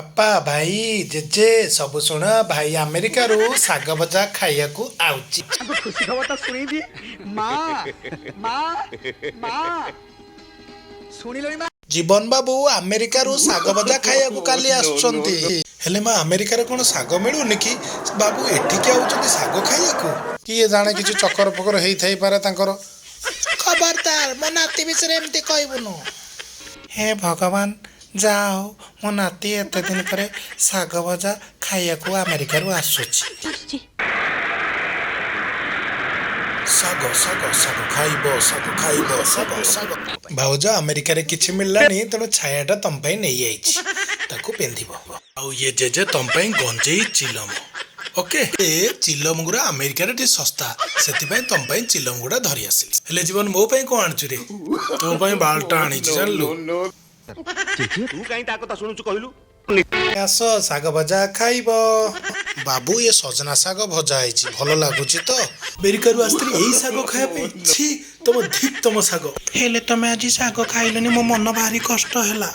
ବାପା ଭାଇ ଜେଜେ ସବୁ ଶୁଣ ଭାଇ ଆମେରିକାରୁ ଶାଗ ଭଜା ଖାଇବାକୁ ଆଉଛି। ତାଙ୍କୁ ଖୁସି ଖବରଟା ଶୁଣେଇବି। ମା ମା ମା ଶୁଣିଲଣି ମା? ଜୀବନ ବାବୁ ଆମେରିକାରୁ ଶାଗ ଭଜା ଖାଇବାକୁ କାଲି ଆସୁଛନ୍ତି। ହେଲେ ମା ଆମେରିକାରେ କଣ ଶାଗ ମିଳୁନି କି? ବାବୁ ଏଠିକି ଆଉଛନ୍ତି ଶାଗ ଖାଇବାକୁ। କିଏ ଜାଣେ କିଛି ଚକର ପକର ହେଇଥାଇପାରେ ତାଙ୍କର। ଖବରଦାର ମୋ ନାତି ବିଷୟରେ ଏମିତି କହିବୁନୁ। ହେ ଭଗବାନ, ଯାହା ହଉ ମୋ ନାତି ଏତେ ଦିନ ପରେ ଶାଗ ଭଜା ଖାଇବାକୁ ଆମେରିକାରୁ ଆସୁଛି। ଶାଗ ଶାଗ ଶାଗ ଖାଇବ ଶାଗ ଖାଇବ ଶାଗ ଶାଗ। ଭାଉଜ ଆମେରିକାରେ କିଛି ମିଳିଲାନି, ତେଣୁ ଛାୟାଟା ତମ ପାଇଁ ନେଇଯାଇଛି, ତାକୁ ପିନ୍ଧିବ। ଆଉ ଇଏ ଜେଜେ ତମ ପାଇଁ ଗଞ୍ଜେଇ ଚିଲମ। ଓକେ, ଏ ଚିଲମ ଗୁଡା ଆମେରିକାରେ ଟିକେ ଶସ୍ତା, ସେଥିପାଇଁ ତମ ପାଇଁ ଚିଲମ ଗୁଡା ଧରି ଆସିଲି। ହେଲେ ଜୀବନ ମୋ ପାଇଁ କଣ ଆଣିଛୁ ରେ? ତୋ ପାଇଁ ବାଲଟା ଆଣିଛି ଜାଣିଲୁ। ତୁ କାହିଁ ତା କଥା ଶୁଣୁଛୁ କହିଲୁ? ଆସ ଶାଗ ଭଜା ଖାଇବ। ବାବୁ ଏ ସଜନା ଶାଗ ଭଜା ହେଇଛି, ଭଲ ଲାଗୁଛି ତ? ଆମେରିକାରୁ ଆସିଥିଲି ଏଇ ଶାଗ ଖାଇବା ପାଇଁ। ଛି, ତମ ଧିକ୍ ତମ ଶାଗ। ହେଲେ ତମେ ଆଜି ଶାଗ ଖାଇଲନି, ମୋ ମନ ଭାରି କଷ୍ଟ ହେଲା।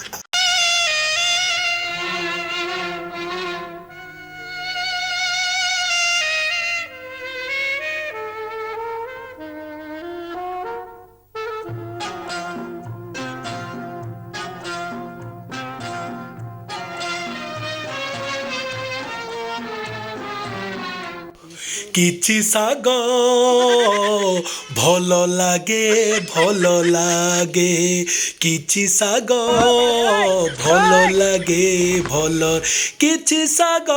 କିଛି ଶାଗ ଭଲ ଲାଗେ ଭଲ ଲାଗେ, କିଛି ଶାଗ ଭଲ ଲାଗେ ଭଲ, କିଛି ଶାଗ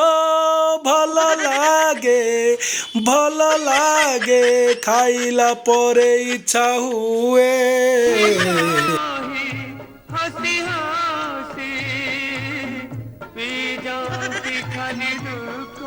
ଭଲ ଲାଗେ ଭଲ ଲାଗେ, ଖାଇଲା ପରେ ଇଚ୍ଛା ହୁଏ। हंसी हंसी पी जाती खाली दुख